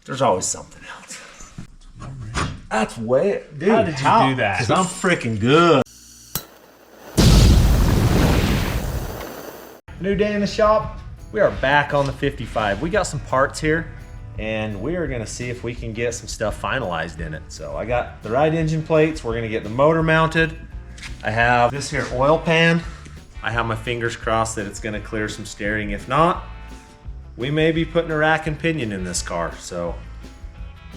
There's always something else. That's way, dude. How did you do that? Because I'm freaking good. New day in the shop. We are back on the 55. We got some parts here, and we are gonna see if we can get some stuff finalized in it. So I got the right engine plates. We're gonna get the motor mounted. I have this here oil pan. I have my fingers crossed that it's gonna clear some steering. If not, we may be putting a rack and pinion in this car. So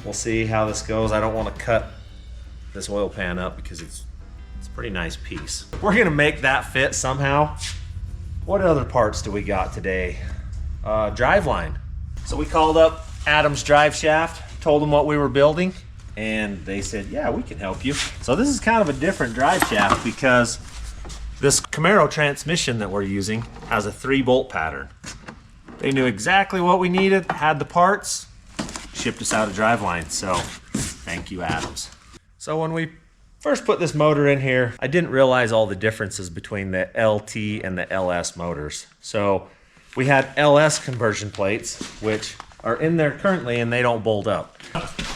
we'll see how this goes. I don't want to cut this oil pan up because it's a pretty nice piece. We're gonna make that fit somehow. What other parts do we got today? Driveline. So we called up Adam's Drive Shaft, told them what we were building, and they said, yeah, we can help you. So this is kind of a different drive shaft because this Camaro transmission that we're using has a 3-bolt pattern. They knew exactly what we needed, had the parts, shipped us out a driveline. So thank you, Adams. So when we first put this motor in here, I didn't realize all the differences between the LT and the LS motors. So we had LS conversion plates, which are in there currently, and they don't bolt up.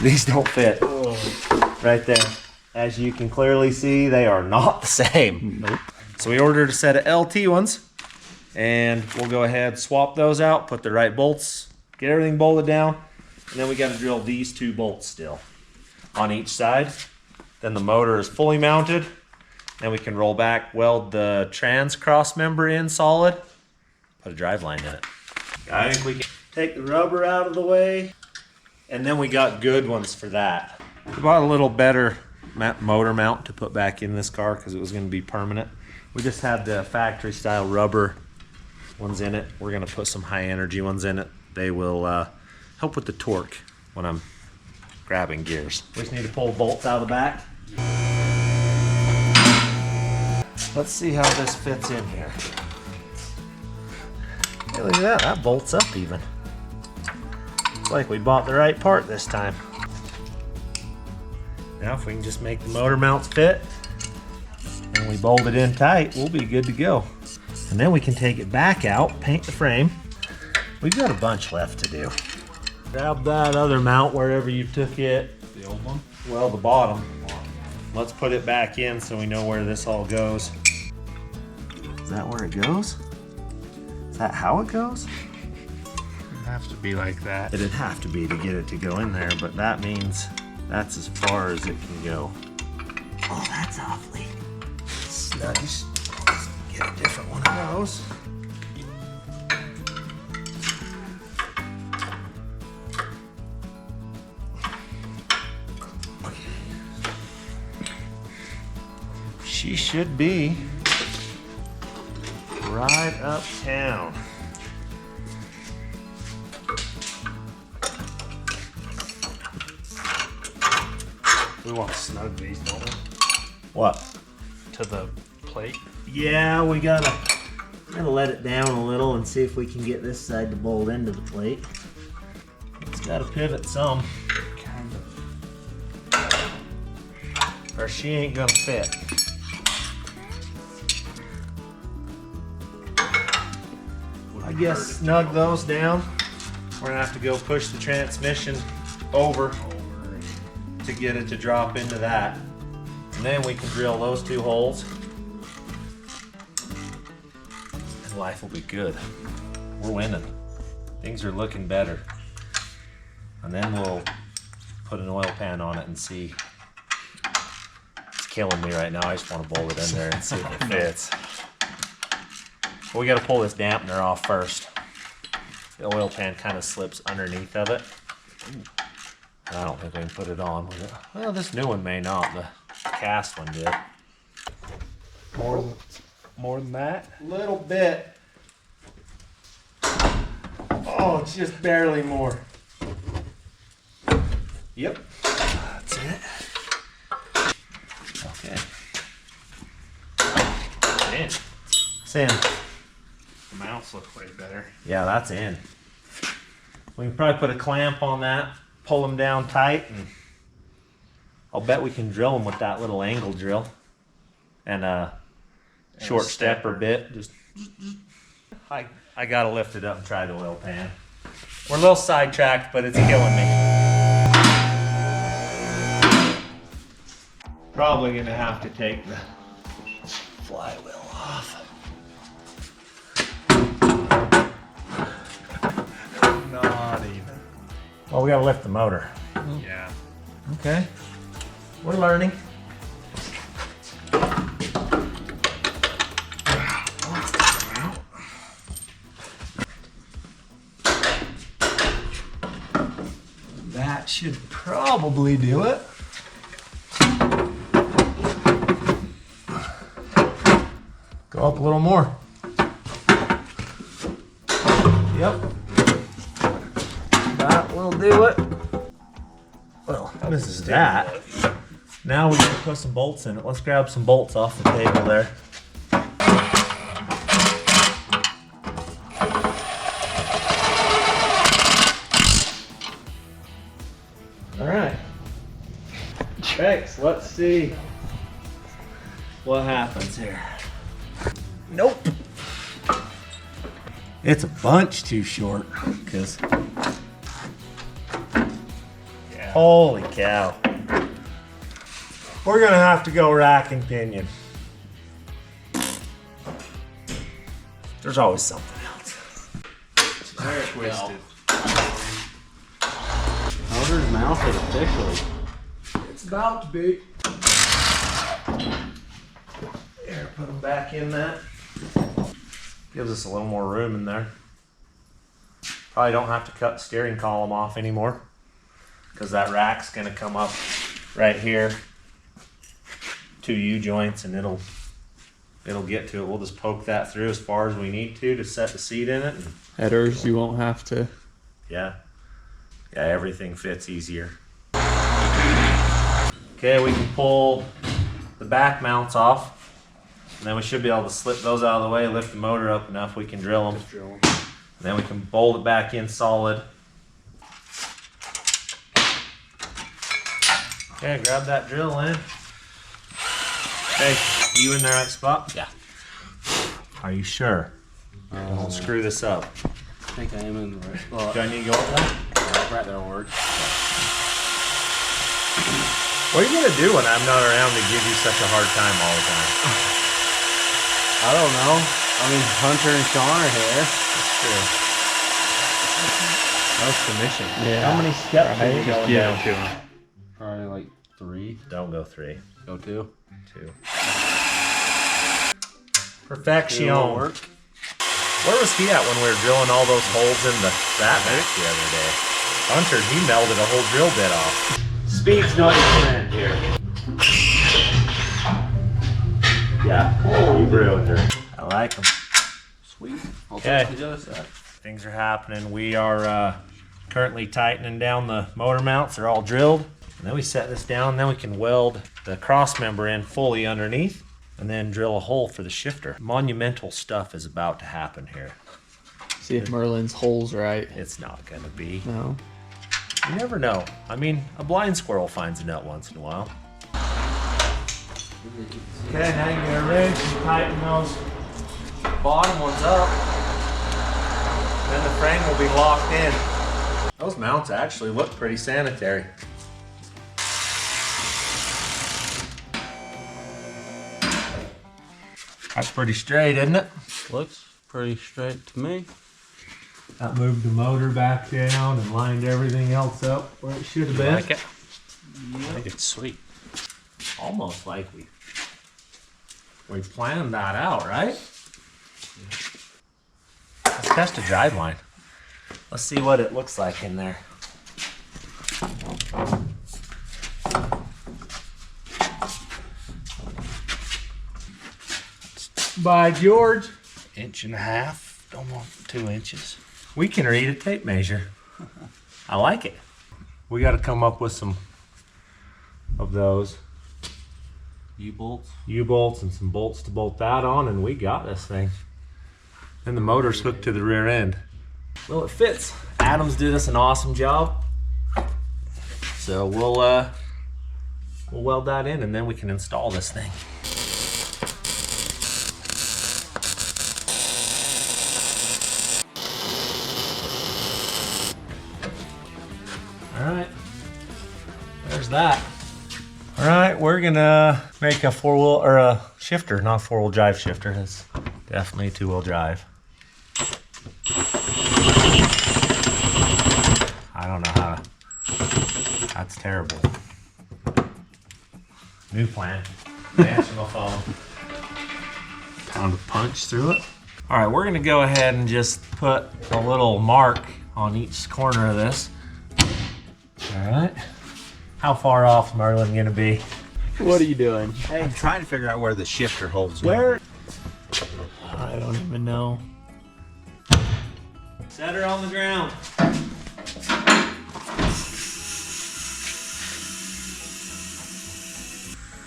These don't fit. Right there. As you can clearly see, they are not the same. Nope. So we ordered a set of LT ones, and we'll go ahead, swap those out, put the right bolts, get everything bolted down, and then we got to drill these 2 bolts still on each side. Then the motor is fully mounted. Then we can roll back, weld the trans cross member in solid, put a driveline in it. I think we can take the rubber out of the way, and then we got good ones for that. We bought a little better motor mount to put back in this car because it was going to be permanent. We just had the factory style rubber ones in it. We're going to put some high energy ones in it. They will help with the torque when I'm grabbing gears. We just need to pull bolts out of the back. Let's see how this fits in here. Hey, look at that, that bolts up even. It's like we bought the right part this time. Now if we can just make the motor mounts fit and we bolt it in tight, we'll be good to go. And then we can take it back out, paint the frame. We've got a bunch left to do. Grab that other mount wherever you took it. The old one? Well, the bottom. Let's put it back in so we know where this all goes. Is that where it goes? Is that how it goes? It'd have to be like that. It'd have to be to get it to go in there, but that means that's as far as it can go. Oh, that's awfully nice. Let's get a different one of those. She should be right uptown. We want to snug these, don't we? What? To the plate. Yeah, we're gonna let it down a little and see if we can get this side to bolt into the plate. It's got to pivot some. Kind of. Or she ain't gonna fit. I guess snug those down. We're gonna have to go push the transmission over to get it to drop into that. And then we can drill those 2 holes. And life will be good. We're winning. Things are looking better. And then we'll put an oil pan on it and see. It's killing me right now. I just want to bolt it in there and see if it fits. But we got to pull this dampener off first. The oil pan kind of slips underneath of it. I don't think we can put it on with it. Well, this new one may not. The cast one did. More than that? A little bit. Oh, it's just barely more. Yep. That's it. Okay. In. It's in. The mounts look way better. Yeah, that's in. We can probably put a clamp on that, pull them down tight, and I'll bet we can drill them with that little angle drill and a short stepper bit. Just I gotta lift it up and try the oil pan. We're a little sidetracked, but it's killing me. Probably gonna have to take the flywheel off. Not even. Well, we gotta lift the motor. Yeah. Okay. We're learning. That should probably do it. Go up a little more. Yep. That will do it. Well, this is that. Now we can put some bolts in it. Let's grab some bolts off the table there. All right. Thanks. Let's see what happens here. Nope. It's a bunch too short, because holy cow. We're gonna have to go rack and pinion. There's always something else. Very twisted. Motor's mounted officially. It's about to be. There, put them back in that. Gives us a little more room in there. Probably don't have to cut the steering column off anymore, because that rack's gonna come up right here. 2 U-joints, and it'll get to it. We'll just poke that through as far as we need to set the seat in it. And Headers, you won't have to. yeah, everything fits easier. Okay, we can pull the back mounts off, and then we should be able to slip those out of the way, lift the motor up enough we can drill them. And then we can bolt it back in solid. Okay, grab that drill in. Hey, you in the right spot? Yeah. Are you sure? Don't screw this up. I think I am in the right spot. Do I need to go up there? Right there will work. What are you gonna do when I'm not around to give you such a hard time all the time? I don't know. I mean, Hunter and Sean are here. That's the mission. Yeah. How many steps are you Right. going Yeah, down? too. Probably like 3. Don't go 3. Go 2. 2. Perfection. It'll work. Where was he at when we were drilling all those holes in the back the other day? Hunter, he melted a whole drill bit off. Speed's not your friend here. Yeah, you ruined her. I like him. Sweet. I'll Okay. take the other side. Things are happening. We are currently tightening down the motor mounts. They're all drilled. And then we set this down, and then we can weld the cross member in fully underneath, and then drill a hole for the shifter. Monumental stuff is about to happen here. See if Merlin's hole's right. It's not gonna be. No. You never know. I mean, a blind squirrel finds a nut once in a while. Okay, now you get a wrench and tighten those bottom ones up. Then the frame will be locked in. Those mounts actually look pretty sanitary. That's pretty straight, isn't it? Looks pretty straight to me. That moved the motor back down and lined everything else up where it should have been. Like it? I think it's sweet. Almost like we planned that out, right? Let's test a drive line. Let's see what it looks like in there. By George. 1.5 inches, almost 2 inches. We can read a tape measure. I like it. We got to come up with some of those U-bolts. U-bolts and some bolts to bolt that on, and we got this thing. And the motor's hooked to the rear end. Well, it fits. Adams did us an awesome job. So we'll weld that in, and then we can install this thing. All right, there's that. All right, we're gonna make a 4-wheel or a shifter, not 4-wheel drive shifter. It's definitely 2-wheel drive. I don't know how to. That's terrible. New plan. Answer my phone. Pound a punch through it. All right, we're gonna go ahead and just put a little mark on each corner of this. All right. How far off is Merlin gonna be? What are you doing? Hey, I'm trying to figure out where the shifter holds. Where? I don't even know. Set her on the ground.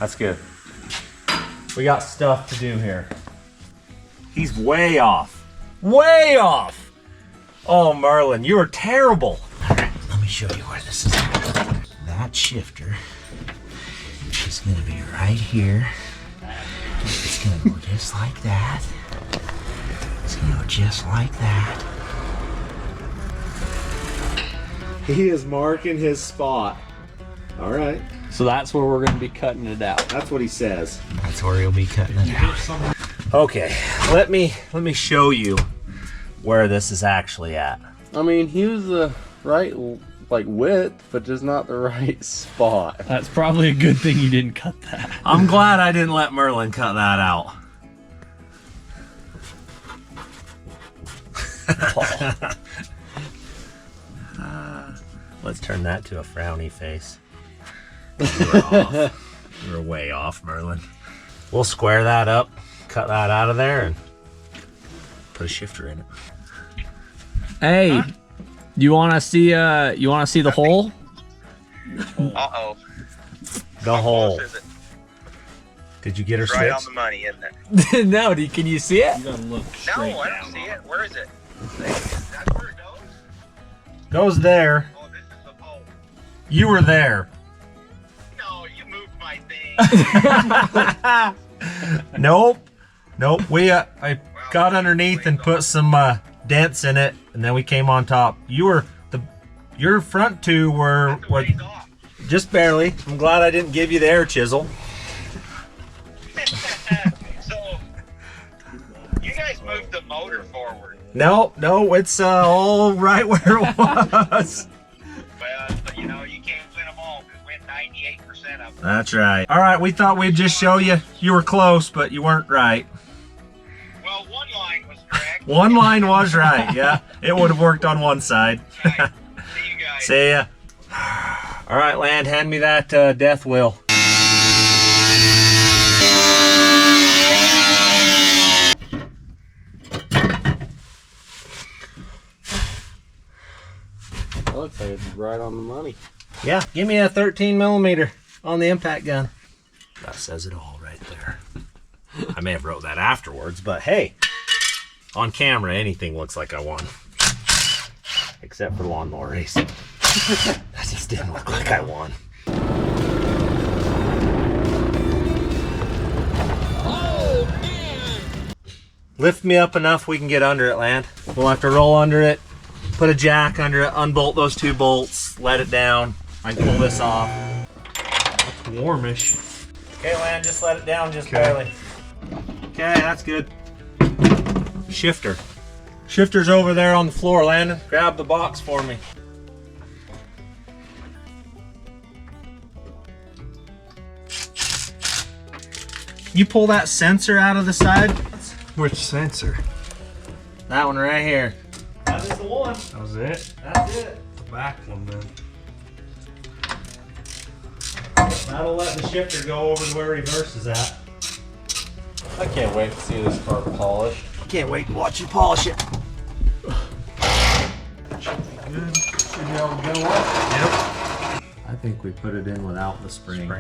That's good. We got stuff to do here. He's way off. Way off! Oh, Merlin, you are terrible. All right, let me show you where this is. That shifter is going to be right here. It's going to go just like that. It's going to go just like that. He is marking his spot. All right. So that's where we're going to be cutting it out. That's what he says. That's where he'll be cutting it out. Okay, let me show you where this is actually at. I mean, he was the right like width, but just not the right spot. That's probably a good thing you didn't cut that. I'm glad I didn't let Merlin cut that out. Let's turn that to a frowny face. You were off. You were way off, Merlin. We'll square that up, cut that out of there, and put a shifter in it. Hey, you want to see the hole? Uh-oh. The hole. Close is it? Did you get her It's right on switch? the money, isn't it? No, can you see it? No, I don't see it. Where is it? That's where it goes? Goes there. Oh, this is the pole. You were there. No, you moved my thing. Nope. Nope. I got underneath and put some dents in it, and then we came on top. Your front two were That's a ways off. just barely. I'm glad I didn't give you the air chisel. So, you guys moved the motor forward. No, it's all right where it was. Well, you know, you can't win them all because we went 98% of them. That's right. All right, we thought we'd just show you. You were close, but you weren't right. Well, one line was correct. One line was right, yeah. It would have worked on one side. Right. See you guys. See ya. All right, Land, hand me that death wheel. That looks like it's right on the money. Yeah, give me a 13mm on the impact gun. That says it all right there. I may have wrote that afterwards, but hey, on camera, anything looks like I won. Except for lawnmower racing. That just didn't look like I won. Lift me up enough we can get under it, Land. We'll have to roll under it, put a jack under it, unbolt those 2 bolts, let it down. I can pull this off. It's warmish. Okay, Land, just let it down just barely. Okay, that's good. Shifter. Shifter's over there on the floor, Landon. Grab the box for me. You pull that sensor out of the side. Which sensor? That one right here. That is the one. That was it? That's it. The back one then. That'll let the shifter go over to where reverse is at. I can't wait to see this car polished. Can't wait to watch you polish it. Should be good. Should be able to go up. Yep. I think we put it in without the spring.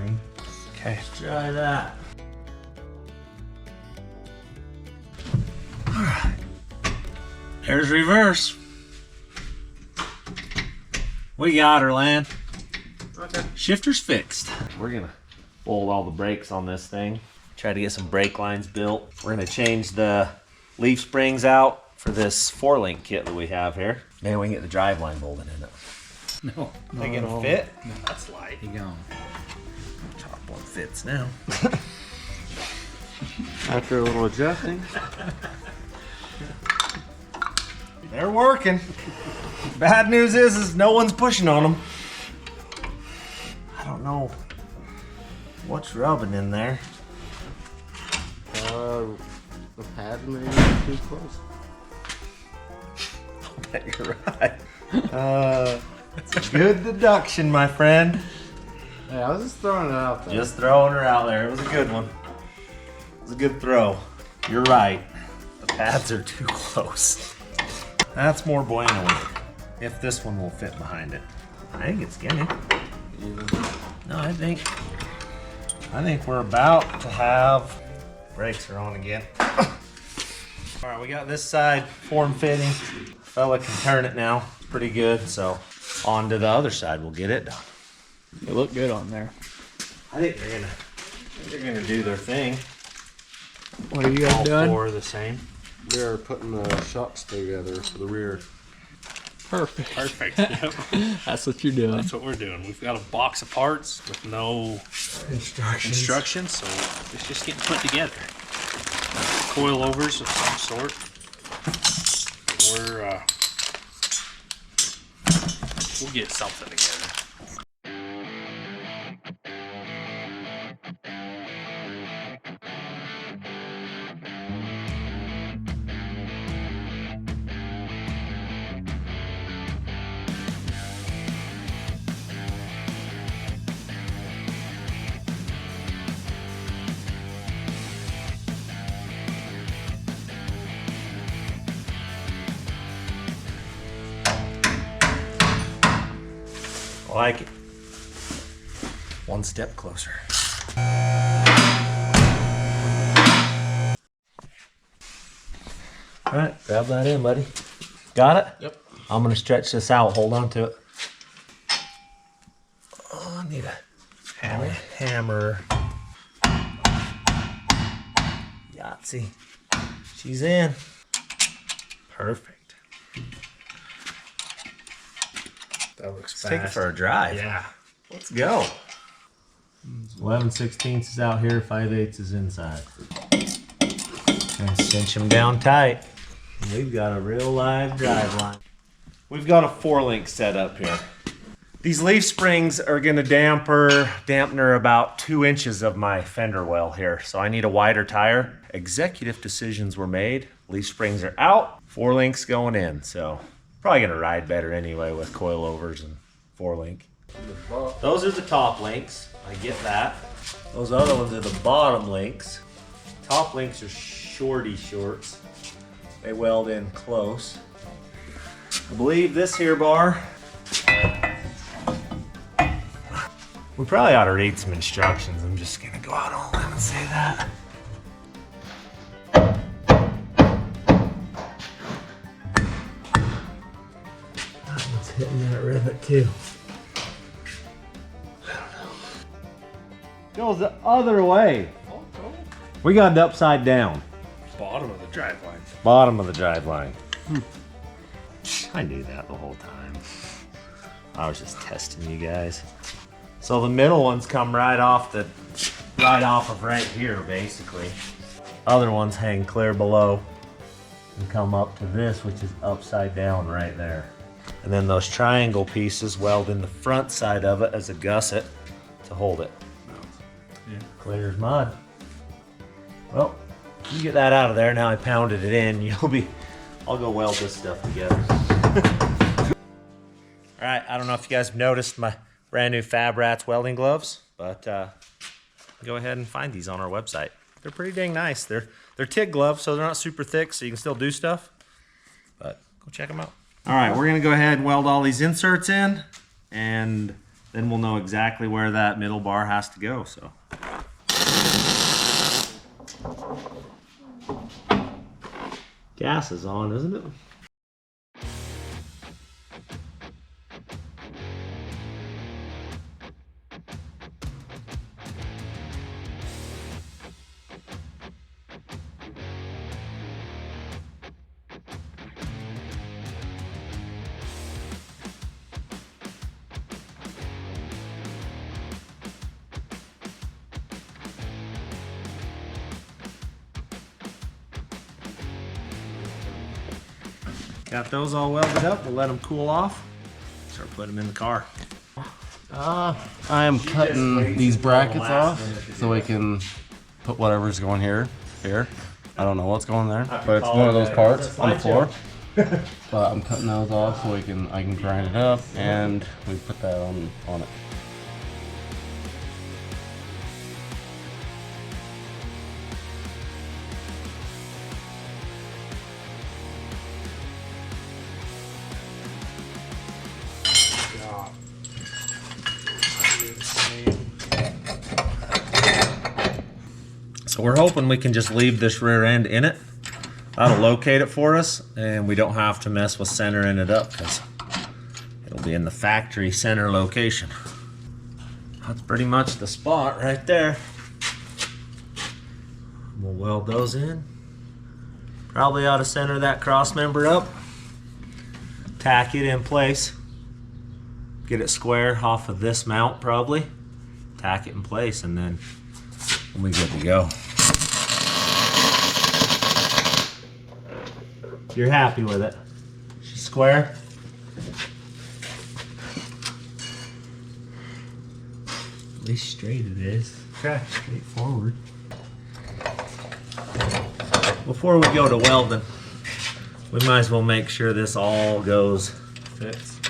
Okay. Try that. Alright. There's reverse. We got her, Land. Okay. Shifter's fixed. We're gonna fold all the brakes on this thing. Try to get some brake lines built. We're gonna change the leaf springs out for this 4-link kit that we have here. Maybe we can get the drive line bolted in it. No. They gonna fit? That's light. You gone. Top one fits now. After a little adjusting. They're working. Bad news is no one's pushing on them. I don't know what's rubbing in there. The pad maybe too close. I bet you're right. It's a good deduction, my friend. Hey, I was just throwing it out there. Just throwing her out there. It was a good one. It was a good throw. You're right. The pads are too close. That's more bueno. If this one will fit behind it. I think it's getting. No, I think we're about to have. Brakes are on again. All right, we got this side form fitting. Fella can turn it now. Pretty good. So on to the other side. We'll get it done. They look good on there. I think they're gonna do their thing. What are you guys All doing? four are the same. We're putting the shocks together for the rear. Perfect. Perfect. Yep. That's what you're doing. That's what we're doing. We've got a box of parts with no instructions, so it's just getting put together. Coilovers of some sort. We'll get something together. I like it. One step closer. All right, grab that in, buddy. Got it? Yep. I'm gonna stretch this out. Hold on to it. Oh, I need a hammer. Yahtzee. She's in. Perfect. That looks Let's take it for a drive. Yeah. Let's go. 11/16 is out here, 5/8 is inside. And cinch them down tight. We've got a real live drive line. We've got a 4-link setup here. These leaf springs are gonna dampener about 2 inches of my fender well here. So I need a wider tire. Executive decisions were made. Leaf springs are out, 4 links going in. So probably gonna ride better anyway with coilovers and 4-link. Those are the top links. I get that. Those other ones are the bottom links. Top links are shorty shorts. They weld in close. I believe this here bar. We probably ought to read some instructions. I'm just gonna go out on a limb and say that. That one's hitting that rivet too. Goes the other way. We got it upside down. Bottom of the drive line. Bottom of the drive line. I knew that the whole time. I was just testing you guys. So the middle ones come right off of right here, basically. Other ones hang clear below and come up to this, which is upside down right there. And then those triangle pieces weld in the front side of it as a gusset to hold it. Yeah. Clear as mud. Well, you get that out of there. Now I pounded it in. I'll go weld this stuff together. All right, I don't know if you guys have noticed my brand new Fab Rats welding gloves, but go ahead and find these on our website. They're pretty dang nice. They're TIG gloves, so they're not super thick, so you can still do stuff, but go check them out. All right, we're gonna go ahead and weld all these inserts in, and then we'll know exactly where that middle bar has to go, so. Gas is on, isn't it? Got those all welded up. We'll let them cool off. Start putting them in the car. I am cutting these brackets off so we can put whatever's going here. I don't know what's going there, but it's one of those parts on the floor. But I'm cutting those off so I can grind it up and we put that on it. So we're hoping we can just leave this rear end in it. That'll locate it for us, and we don't have to mess with centering it up because it'll be in the factory center location. That's pretty much the spot right there. We'll weld those in. Probably ought to center that cross member up, tack it in place, get it square off of this mount probably, tack it in place, and then we'll be good to go. You're happy with it? She's square? At least straight it is. Okay. Straightforward. Before we go to welding, we might as well make sure this all fits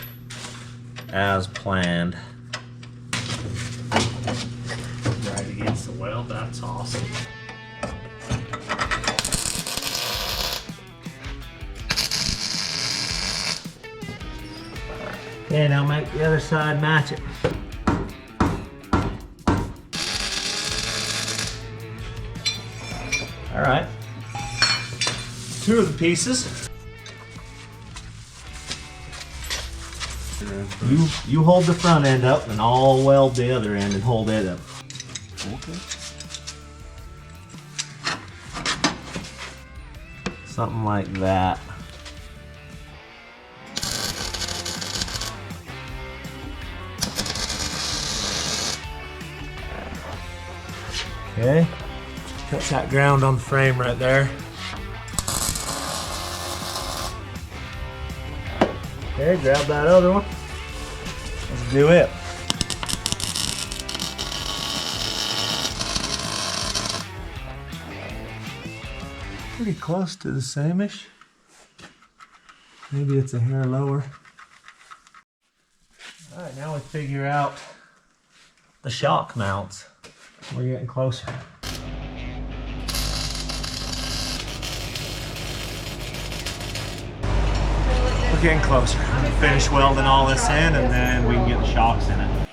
as planned. Right against the weld, that's awesome. Okay, now make the other side match it. All right. 2 of the pieces. You hold the front end up and I'll weld the other end and hold it up. Okay. Something like that. Okay, cut that ground on the frame right there. Okay, grab that other one. Let's do it. Pretty close to the same-ish. Maybe it's a hair lower. All right, now we figure out the shock mounts. We're getting closer. We're getting closer. I'm gonna finish welding all this in and then we can get the shocks in it.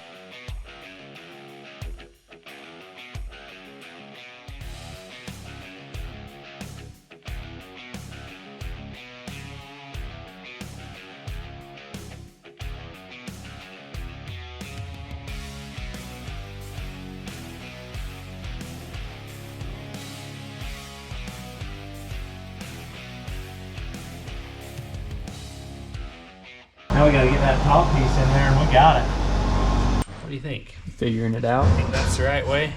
Now we gotta get that top piece in there and we got it. What do you think? Figuring it out. I think that's the right way.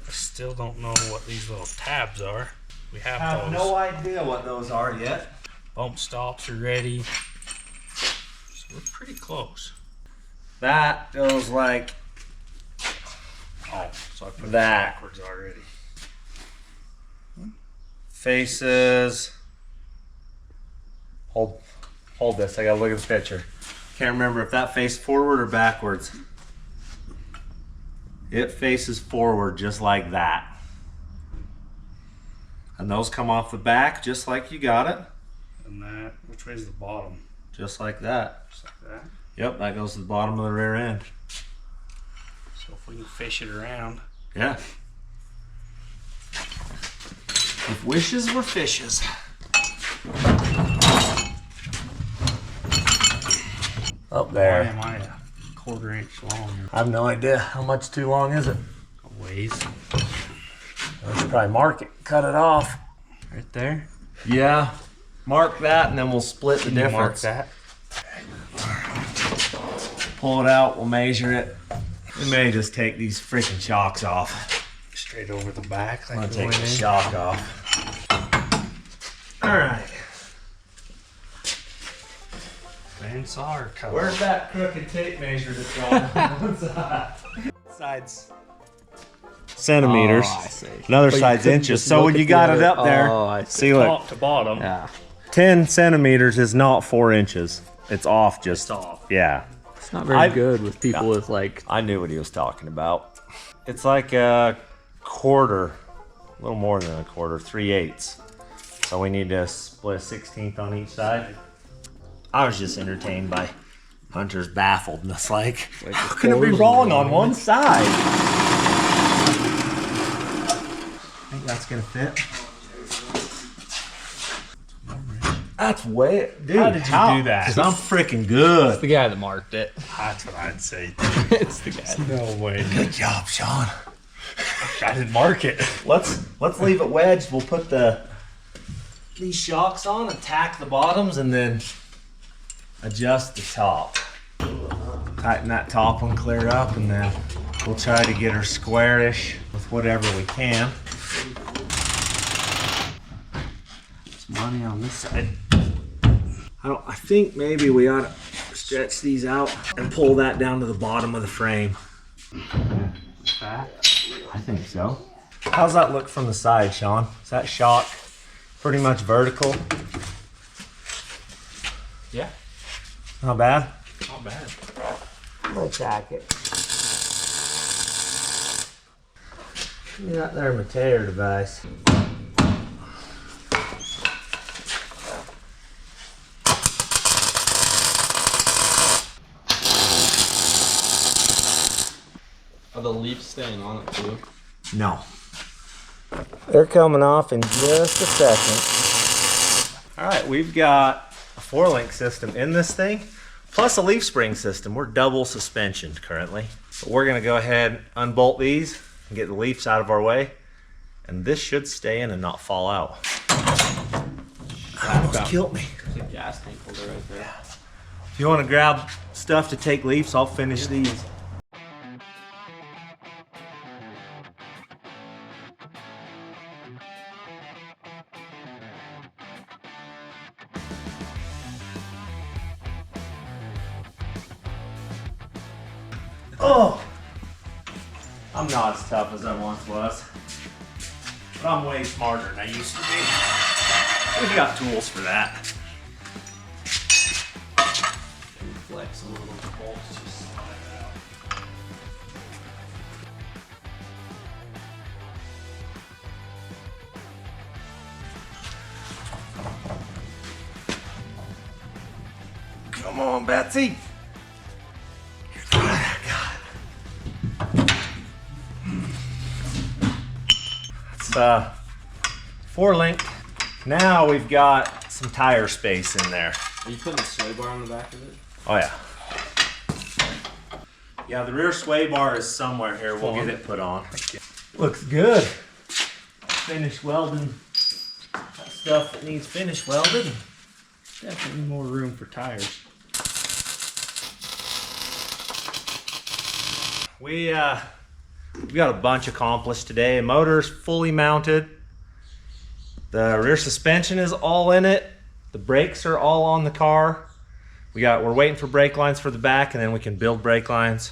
I still don't know what these little tabs are. We have I have those. no idea what those are yet. Bump stops are ready. So we're pretty close. That goes like Oh, so I put that. it backwards already. Faces. Hold this, I gotta look at the picture. Can't remember if that faced forward or backwards. It faces forward just like that. And those come off the back just like you got it. And that, which way is the bottom? Just like that. Just like that. Yep, that goes to the bottom of the rear end. So if we can fish it around. Yeah. If wishes were fishes. Up Why there. am I a 1/4 inch long? I have no idea. How much too long is it? A ways. I should probably mark it. Cut it off. Right there. Yeah. Mark that and then we'll split the Can you mark difference. that? Pull it out. We'll measure it. We may just take these freaking shocks off. Straight over the back. I'm Like gonna take the shock off. All right. Bandsaw or cut? Where's that crooked tape measure that's on one side? Sides. Centimeters. Oh, I see. Another But you side's couldn't inches. just So look when at you the got it other- up there, Oh, I see. see, look, Top to bottom. Yeah. 10 centimeters is not 4 inches. It's off just. It's off. Yeah. It's not very good with people with like. I knew what he was talking about. It's like a quarter, a little more than a quarter, 3/8. So we need to split a 16th on each side. I was just entertained by Hunter's baffledness. Like how can it be wrong on one side? I think that's gonna fit. That's way, dude. How did you do that? Because I'm freaking good. The guy that marked it. That's what I'd say. It's the guy. No way. Good job, Sean. I didn't mark it. Let's leave it wedged. We'll put these shocks on and tack the bottoms and then adjust the top. Tighten that top one clear up and then we'll try to get her squarish with whatever we can. There's money on this side. I think maybe we ought to stretch these out and pull that down to the bottom of the frame. I think so. How's that look from the side, Sean? Is that shock pretty much vertical? Yeah. Not bad? Not bad. We'll tack it. You got their Mateo device. Are the leaves staying on it too? No. They're coming off in just a second. All right, we've got a 4-link system in this thing, plus a leaf spring system. We're double suspensioned currently. But we're gonna go ahead, unbolt these, and get the leaves out of our way, and this should stay in and not fall out. That almost killed me. There's a gas tank holder right there. If you wanna grab stuff to take leaves, I'll finish these. Oh! I'm not as tough as I once was. But I'm way smarter than I used to be. We've got tools for that. Flex on those bolts just slide out. Come on, Betsy. It's 4-link. Now we've got some tire space in there. Are you putting a sway bar on the back of it? Oh yeah. Yeah, the rear sway bar is somewhere here. We'll get it put on. Looks good. Finish welding that stuff that needs finish welded. Definitely more room for tires. We've got a bunch accomplished today. Motor's fully mounted. The rear suspension is all in it. The brakes are all on the car. We're waiting for brake lines for the back, and then we can build brake lines.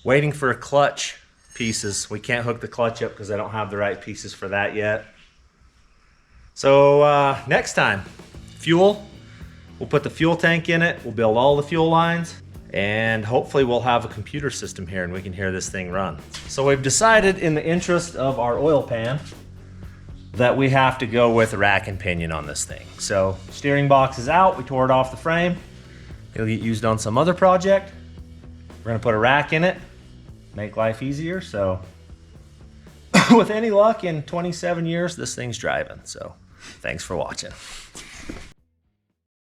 Waiting for clutch pieces. We can't hook the clutch up because I don't have the right pieces for that yet. So next time, fuel. We'll put the fuel tank in it. We'll build all the fuel lines. And hopefully we'll have a computer system here and we can hear this thing run. So we've decided, in the interest of our oil pan, that we have to go with a rack and pinion on this thing. So steering box is out. We tore it off the frame. It'll get used on some other project. We're gonna put a rack in it, make life easier. So with any luck, in 27 years, this thing's driving. So thanks for watching.